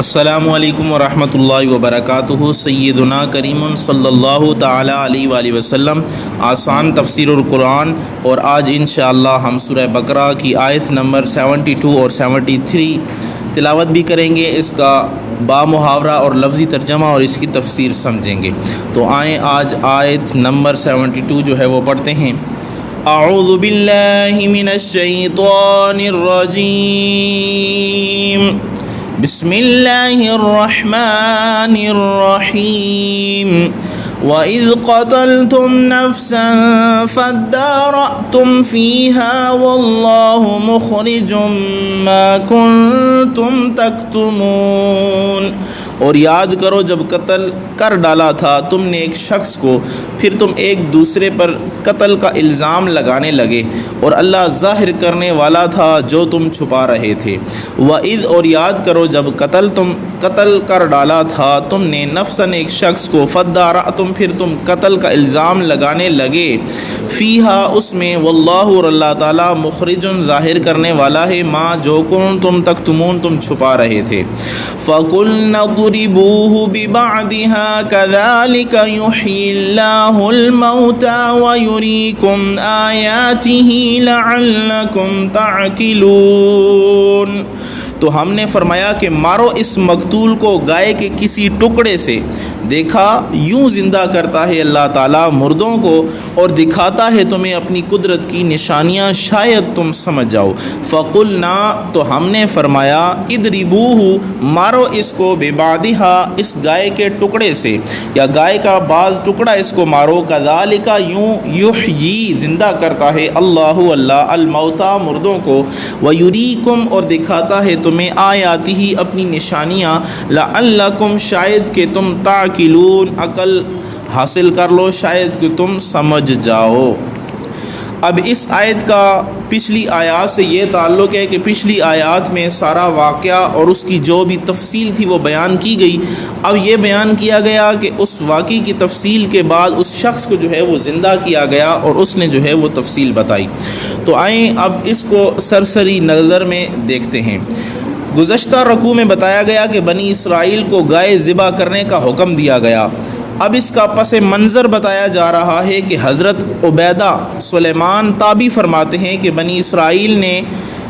السلام علیکم ورحمۃ اللہ وبرکاتہ۔ سیدنا کریم صلی اللہ تعالیٰ علیہ وآلہ وسلم آسان تفسیر القرآن، اور آج انشاءاللہ ہم سورہ بقرہ کی آیت نمبر 72 اور 73 تلاوت بھی کریں گے۔ اس کا با محاورہ اور لفظی ترجمہ اور اس کی تفسیر سمجھیں گے۔ تو آئیں آج آیت نمبر 72 جو ہے وہ پڑھتے ہیں۔ اعوذ باللہ من الشیطان الرجیم، بسم اللہ الرحمن الرحیم۔ وَإِذْ قَتَلْتُمْ نَفْسًا فَادَّارَأْتُمْ فِيهَا وَاللَّهُ مُخْرِجٌ مَا كُنْتُمْ تَكْتُمُونَ۔ اور یاد کرو جب قتل کر ڈالا تھا تم نے ایک شخص کو، پھر تم ایک دوسرے پر قتل کا الزام لگانے لگے، اور اللہ ظاہر کرنے والا تھا جو تم چھپا رہے تھے۔ وَإِذْ اور یاد کرو جب قتل کر ڈالا تھا تم نے نفساً ایک شخص کو، فَادَّارَأْتُمْ پھر تم قتل کا الزام لگانے لگے، فیہا اس میں، واللہ اور اللہ تعالیٰ، مخرجن ظاہر کرنے والا ہے، ما جو کنتم تکتمون تم چھپا رہے تھے۔ فَقُلْنَا اضْرِبُوهُ بِبَعْضِهَا كَذَلِكَ يُحْيِي اللَّهُ الْمَوْتَى وَيُرِيكُمْ آيَاتِهِ لَعَلَّكُمْ تَعْقِلُونَ۔ تو ہم نے فرمایا کہ مارو اس مقتول کو گائے کے کسی ٹکڑے سے، دیکھا یوں زندہ کرتا ہے اللہ تعالیٰ مردوں کو، اور دکھاتا ہے تمہیں اپنی قدرت کی نشانیاں، شاید تم سمجھ جاؤ۔ فَقُلْنَا تو ہم نے فرمایا، اضربوہ مارو اس کو، بِبَعْضِهَا اس گائے کے ٹکڑے سے، یا گائے کا بعض ٹکڑا اس کو مارو، كَذَلِكَ یوں، یحیی زندہ کرتا ہے اللہ الموتیٰ مردوں کو، وَيُرِيكُمْ اور دکھاتا ہے تمہیں آیاتہ اپنی نشانیاں، لعلکم شاید کہ تم تعقلون عقل حاصل کر لو، شاید کہ تم سمجھ جاؤ۔ اب اس آیت کا پچھلی آیات سے یہ تعلق ہے کہ پچھلی آیات میں سارا واقعہ اور اس کی جو بھی تفصیل تھی وہ بیان کی گئی۔ اب یہ بیان کیا گیا کہ اس واقعے کی تفصیل کے بعد اس شخص کو جو ہے وہ زندہ کیا گیا، اور اس نے جو ہے وہ تفصیل بتائی۔ تو آئیں اب اس کو سرسری نظر میں دیکھتے ہیں۔ گزشتہ رکوع میں بتایا گیا کہ بنی اسرائیل کو گائے ذبح کرنے کا حکم دیا گیا۔ اب اس کا پس منظر بتایا جا رہا ہے کہ حضرت عبیدہ سلیمان تابی فرماتے ہیں کہ بنی اسرائیل نے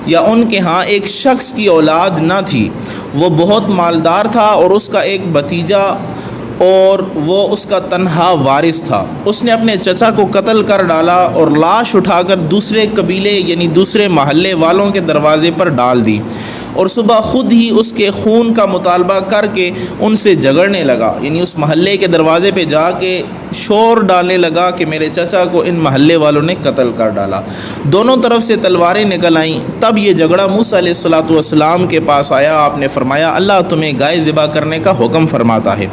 یا ان کے ہاں ایک شخص کی اولاد نہ تھی، وہ بہت مالدار تھا اور اس کا ایک بھتیجا، اور وہ اس کا تنہا وارث تھا۔ اس نے اپنے چچا کو قتل کر ڈالا اور لاش اٹھا کر دوسرے قبیلے یعنی دوسرے محلے والوں کے دروازے پر ڈال دی، اور صبح خود ہی اس کے خون کا مطالبہ کر کے ان سے جھگڑنے لگا، یعنی اس محلے کے دروازے پہ جا کے شور ڈالنے لگا کہ میرے چچا کو ان محلے والوں نے قتل کر ڈالا۔ دونوں طرف سے تلواریں نکل آئیں۔ تب یہ جھگڑا موسیٰ علیہ السلام کے پاس آیا۔ آپ نے فرمایا اللہ تمہیں گائے ذبح کرنے کا حکم فرماتا ہے۔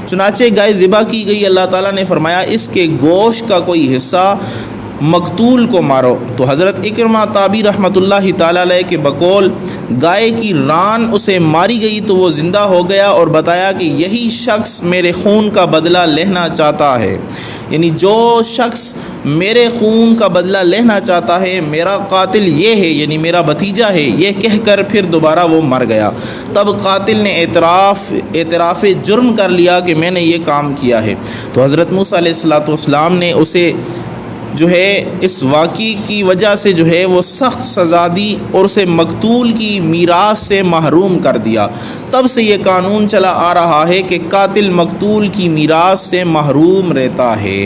چنانچہ گائے ذبح کی گئی۔ اللہ تعالیٰ نے فرمایا اس کے گوشت کا کوئی حصہ مقتول کو مارو۔ تو حضرت اکرمہ تابی رحمۃ اللہ تعالیٰ علیہ کے بقول گائے کی ران اسے ماری گئی تو وہ زندہ ہو گیا، اور بتایا کہ یہی شخص میرے خون کا بدلہ لینا چاہتا ہے، یعنی جو شخص میرے خون کا بدلہ لینا چاہتا ہے میرا قاتل یہ ہے، یعنی میرا بھتیجا ہے، یہ کہہ کر پھر دوبارہ وہ مر گیا۔ تب قاتل نے اعتراف جرم کر لیا کہ میں نے یہ کام کیا ہے۔ تو حضرت موسیٰ علیہ السلام نے اسے جو ہے اس واقعے کی وجہ سے جو ہے وہ سخت سزا دی، اور اسے مقتول کی میراث سے محروم کر دیا۔ تب سے یہ قانون چلا آ رہا ہے کہ قاتل مقتول کی میراث سے محروم رہتا ہے۔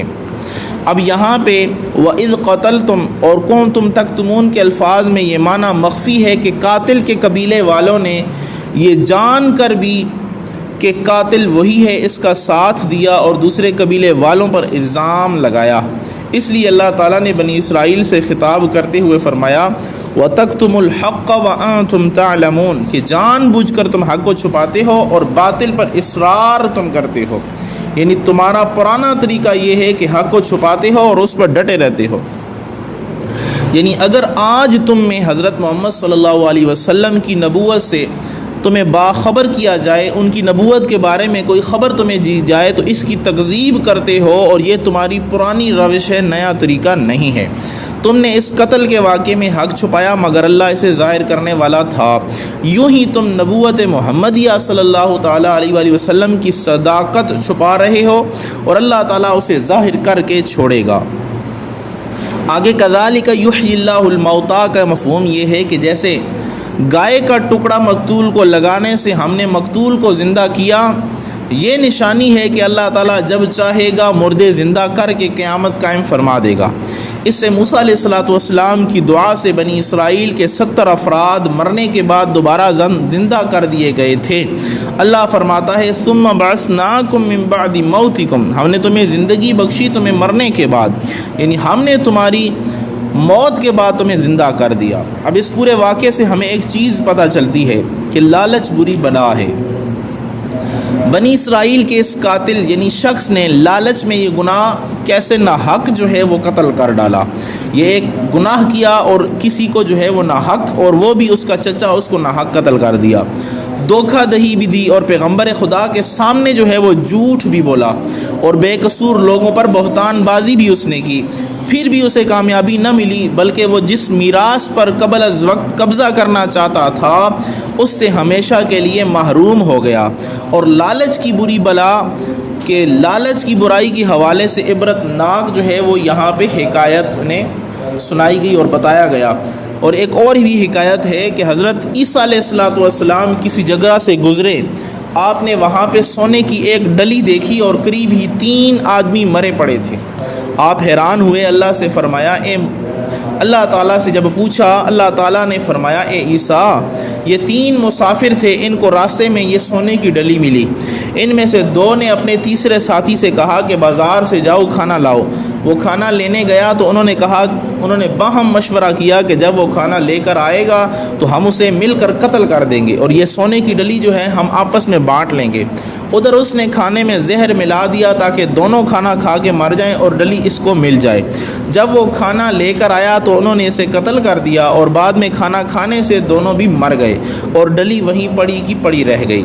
اب یہاں پہ وَإِذْ قَتَلْتُمْ اور كُنْتُمْ تَكْتُمُونَ کے الفاظ میں یہ معنی مخفی ہے کہ قاتل کے قبیلے والوں نے یہ جان کر بھی کہ قاتل وہی ہے اس کا ساتھ دیا، اور دوسرے قبیلے والوں پر الزام لگایا۔ اس لیے اللہ تعالیٰ نے بنی اسرائیل سے خطاب کرتے ہوئے فرمایا وَتَكْتُمُ الْحَقَّ وَأَنْتُمْ تَعْلَمُونَ کہ جان بوجھ کر تم حق کو چھپاتے ہو اور باطل پر اصرار تم کرتے ہو، یعنی تمہارا پرانا طریقہ یہ ہے کہ حق کو چھپاتے ہو اور اس پر ڈٹے رہتے ہو۔ یعنی اگر آج تم میں حضرت محمد صلی اللہ علیہ وسلم کی نبوت سے تمہیں باخبر کیا جائے، ان کی نبوت کے بارے میں کوئی خبر تمہیں دی جائے تو اس کی تکذیب کرتے ہو، اور یہ تمہاری پرانی روش ہے، نیا طریقہ نہیں ہے۔ تم نے اس قتل کے واقعے میں حق چھپایا مگر اللہ اسے ظاہر کرنے والا تھا۔ یوں ہی تم نبوت محمدیہ صلی اللہ تعالیٰ علیہ وآلہ وسلم کی صداقت چھپا رہے ہو اور اللہ تعالیٰ اسے ظاہر کر کے چھوڑے گا۔ آگے کذالک یحیی اللہ الموتیٰ کا مفہوم یہ ہے کہ جیسے گائے کا ٹکڑا مقتول کو لگانے سے ہم نے مقتول کو زندہ کیا، یہ نشانی ہے کہ اللہ تعالیٰ جب چاہے گا مردے زندہ کر کے قیامت قائم فرما دے گا۔ اس سے موسیٰ علیہ السلام کی دعا سے بنی اسرائیل کے 70 افراد مرنے کے بعد دوبارہ زندہ کر دیے گئے تھے۔ اللہ فرماتا ہے ثم بعثناکم من بعد موتکم، ہم نے تمہیں زندگی بخشی تمہیں مرنے کے بعد، یعنی ہم نے تمہاری موت کے بعد تمہیں زندہ کر دیا۔ اب اس پورے واقعے سے ہمیں ایک چیز پتہ چلتی ہے کہ لالچ بری بلا ہے۔ بنی اسرائیل کے اس قاتل یعنی شخص نے لالچ میں یہ گناہ کیسے ناحق جو ہے وہ قتل کر ڈالا۔ یہ ایک گناہ کیا اور کسی کو جو ہے وہ ناحق، اور وہ بھی اس کا چچا اس کو ناحق قتل کر دیا۔ دھوکہ دہی بھی دی اور پیغمبر خدا کے سامنے جو ہے وہ جھوٹ بھی بولا اور بے قصور لوگوں پر بہتان بازی بھی اس نے کی، پھر بھی اسے کامیابی نہ ملی، بلکہ وہ جس میراث پر قبل از وقت قبضہ کرنا چاہتا تھا اس سے ہمیشہ کے لیے محروم ہو گیا۔ اور لالچ کی بری بلا کہ لالچ کی برائی کے حوالے سے عبرت ناک جو ہے وہ یہاں پہ حکایت نے سنائی گئی اور بتایا گیا۔ اور ایک اور بھی حکایت ہے کہ حضرت عیسیٰ علیہ السلام کسی جگہ سے گزرے، آپ نے وہاں پہ سونے کی ایک ڈلی دیکھی اور قریب ہی 3 آدمی مرے پڑے تھے۔ آپ حیران ہوئے، اللہ سے فرمایا اللہ تعالیٰ سے جب پوچھا، اللہ تعالیٰ نے فرمایا اے عیسیٰ یہ 3 مسافر تھے، ان کو راستے میں یہ سونے کی ڈلی ملی، ان میں سے 2 نے اپنے تیسرے ساتھی سے کہا کہ بازار سے جاؤ کھانا لاؤ۔ وہ کھانا لینے گیا تو انہوں نے باہم مشورہ کیا کہ جب وہ کھانا لے کر آئے گا تو ہم اسے مل کر قتل کر دیں گے اور یہ سونے کی ڈلی جو ہے ہم آپس میں بانٹ لیں گے۔ ادھر اس نے کھانے میں زہر ملا دیا تاکہ دونوں کھانا کھا کے مر جائیں اور ڈلی اس کو مل جائے۔ جب وہ کھانا لے کر آیا تو انہوں نے اسے قتل کر دیا اور بعد میں کھانا کھانے سے دونوں بھی مر گئے اور ڈلی وہیں پڑی کی پڑی رہ گئی۔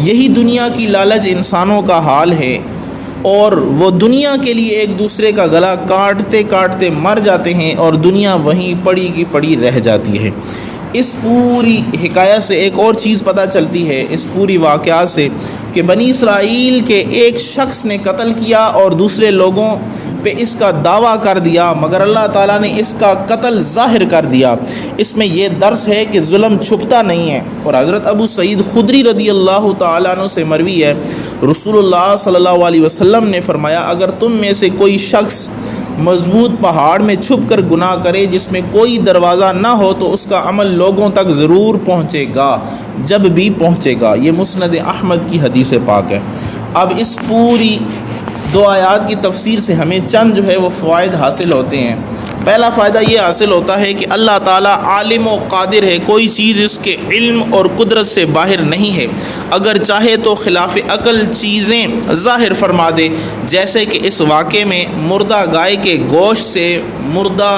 یہی دنیا کی لالچ انسانوں کا حال ہے، اور وہ دنیا کے لیے ایک دوسرے کا گلا کاٹتے کاٹتے مر جاتے ہیں اور دنیا وہیں پڑی کی پڑی رہ جاتی ہے۔ اس پوری حکایت سے ایک اور چیز پتہ چلتی ہے، اس پوری واقعات سے، کہ بنی اسرائیل کے ایک شخص نے قتل کیا اور دوسرے لوگوں پہ اس کا دعویٰ کر دیا، مگر اللہ تعالیٰ نے اس کا قتل ظاہر کر دیا۔ اس میں یہ درس ہے کہ ظلم چھپتا نہیں ہے۔ اور حضرت ابو سعید خدری رضی اللہ تعالیٰ عنہ سے مروی ہے، رسول اللہ صلی اللہ علیہ وسلم نے فرمایا اگر تم میں سے کوئی شخص مضبوط پہاڑ میں چھپ کر گناہ کرے جس میں کوئی دروازہ نہ ہو تو اس کا عمل لوگوں تک ضرور پہنچے گا، جب بھی پہنچے گا۔ یہ مسند احمد کی حدیث پاک ہے۔ اب اس پوری 2 آیات کی تفسیر سے ہمیں چند جو ہے وہ فوائد حاصل ہوتے ہیں۔ پہلا فائدہ یہ حاصل ہوتا ہے کہ اللہ تعالیٰ عالم و قادر ہے، کوئی چیز اس کے علم اور قدرت سے باہر نہیں ہے، اگر چاہے تو خلاف عقل چیزیں ظاہر فرما دے، جیسے کہ اس واقعے میں مردہ گائے کے گوشت سے مردہ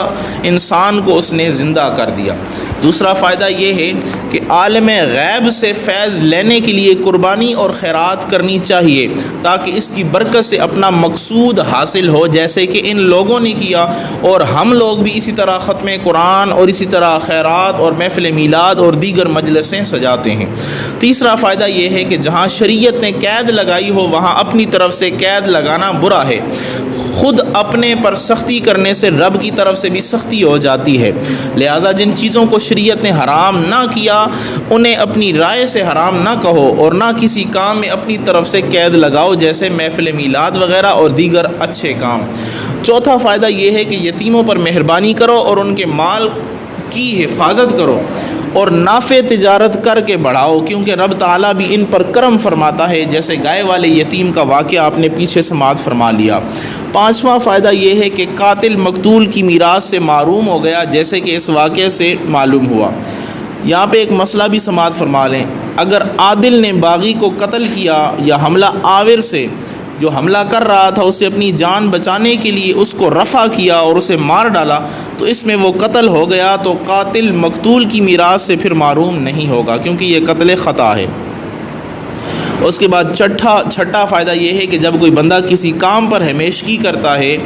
انسان کو اس نے زندہ کر دیا۔ دوسرا فائدہ یہ ہے کہ عالم غیب سے فیض لینے کے لیے قربانی اور خیرات کرنی چاہیے تاکہ اس کی برکت سے اپنا مقصود حاصل ہو، جیسے کہ ان لوگوں نے کیا، اور ہم لوگ بھی اسی طرح ختم قرآن اور اسی طرح خیرات اور محفل میلاد اور دیگر مجلسیں سجاتے ہیں۔ تیسرا فائدہ یہ ہے کہ جہاں شریعت نے قید لگائی ہو وہاں اپنی طرف سے قید لگانا برا ہے، خود اپنے پر سختی کرنے سے رب کی طرف سے بھی سختی ہو جاتی ہے، لہٰذا جن چیزوں کو شریعت نے حرام نہ کیا انہیں اپنی رائے سے حرام نہ کہو اور نہ کسی کام میں اپنی طرف سے قید لگاؤ، جیسے محفل میلاد وغیرہ اور دیگر اچھے کام۔ چوتھا فائدہ یہ ہے کہ یتیموں پر مہربانی کرو اور ان کے مال کی حفاظت کرو اور نافع تجارت کر کے بڑھاؤ، کیونکہ رب تعالیٰ بھی ان پر کرم فرماتا ہے، جیسے گائے والے یتیم کا واقعہ آپ نے پیچھے سماعت فرما لیا۔ پانچواں فائدہ یہ ہے کہ قاتل مقتول کی میراث سے محروم ہو گیا، جیسے کہ اس واقعے سے معلوم ہوا۔ یہاں پہ ایک مسئلہ بھی سماعت فرما لیں، اگر عادل نے باغی کو قتل کیا یا حملہ آور سے جو حملہ کر رہا تھا اسے اپنی جان بچانے کے لیے اس کو رفع کیا اور اسے مار ڈالا تو اس میں وہ قتل ہو گیا، تو قاتل مقتول کی میراث سے پھر محروم نہیں ہوگا، کیونکہ یہ قتل خطا ہے۔ اس کے بعد چھٹا فائدہ یہ ہے کہ جب کوئی بندہ کسی کام پر ہمیشگی کرتا ہے،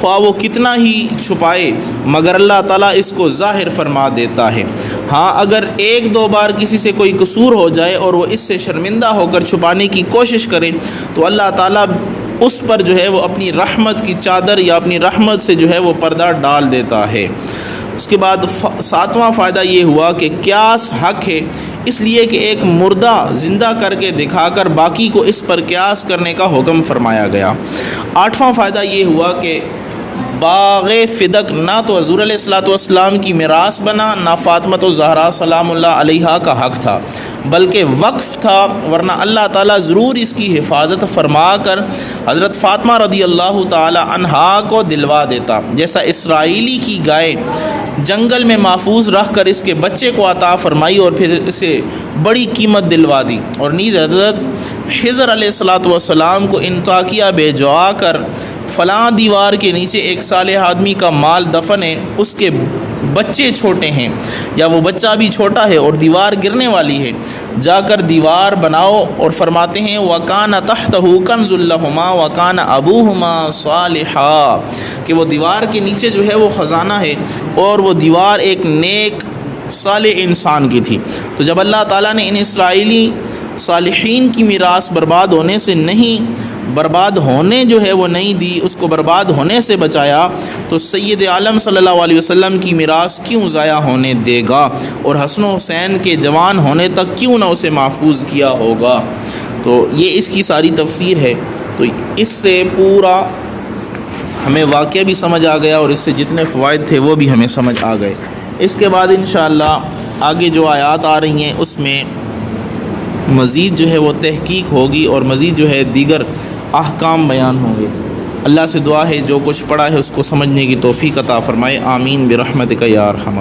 خواہ وہ کتنا ہی چھپائے مگر اللہ تعالیٰ اس کو ظاہر فرما دیتا ہے۔ ہاں اگر ایک دو بار کسی سے کوئی قصور ہو جائے اور وہ اس سے شرمندہ ہو کر چھپانے کی کوشش کرے تو اللہ تعالیٰ اس پر جو ہے وہ اپنی رحمت کی چادر یا اپنی رحمت سے جو ہے وہ پردہ ڈال دیتا ہے۔ اس کے بعد 7واں فائدہ یہ ہوا کہ قیاس حق ہے، اس لیے کہ ایک مردہ زندہ کر کے دکھا کر باقی کو اس پر قیاس کرنے کا حکم فرمایا گیا۔ 8واں فائدہ یہ ہوا کہ باغ فدق نہ تو حضور علیہ الصلوۃ والسلام کی میراث بنا، نہ فاطمۃ الزہرا سلام اللہ علیہا کا حق تھا، بلکہ وقف تھا، ورنہ اللہ تعالیٰ ضرور اس کی حفاظت فرما کر حضرت فاطمہ رضی اللہ تعالی عنہا کو دلوا دیتا، جیسا اسرائیلی کی گائے جنگل میں محفوظ رکھ کر اس کے بچے کو عطا فرمائی اور پھر اسے بڑی قیمت دلوا دی، اور نیز حضرت خضر علیہ الصلوۃ والسلام کو انطاکیہ بھیجوا کر فلاں دیوار کے نیچے ایک صالح آدمی کا مال دفن ہے، اس کے بچے چھوٹے ہیں یا وہ بچہ بھی چھوٹا ہے اور دیوار گرنے والی ہے، جا کر دیوار بناؤ، اور فرماتے ہیں وَكَانَ تَحْتَهُ كَنْزٌ لَهُمَا وَكَانَ أَبُوهُمَا صَالِحًا، کہ وہ دیوار کے نیچے جو ہے وہ خزانہ ہے اور وہ دیوار ایک نیک صالح انسان کی تھی۔ تو جب اللہ تعالیٰ نے ان اسرائیلی صالحین کی میراث برباد ہونے سے نہیں، برباد ہونے جو ہے وہ نہیں دی، اس کو برباد ہونے سے بچایا، تو سید عالم صلی اللہ علیہ وسلم کی میراث کیوں ضائع ہونے دے گا، اور حسن و حسین کے جوان ہونے تک کیوں نہ اسے محفوظ کیا ہوگا۔ تو یہ اس کی ساری تفسیر ہے۔ تو اس سے پورا ہمیں واقعہ بھی سمجھ آ گیا اور اس سے جتنے فوائد تھے وہ بھی ہمیں سمجھ آ گئے۔ اس کے بعد انشاءاللہ آگے جو آیات آ رہی ہیں اس میں مزید جو ہے وہ تحقیق ہوگی اور مزید جو ہے دیگر احکام بیان ہوں گے۔ اللہ سے دعا ہے جو کچھ پڑھا ہے اس کو سمجھنے کی توفیق عطا فرمائے، آمین برحمتک یا ارحم۔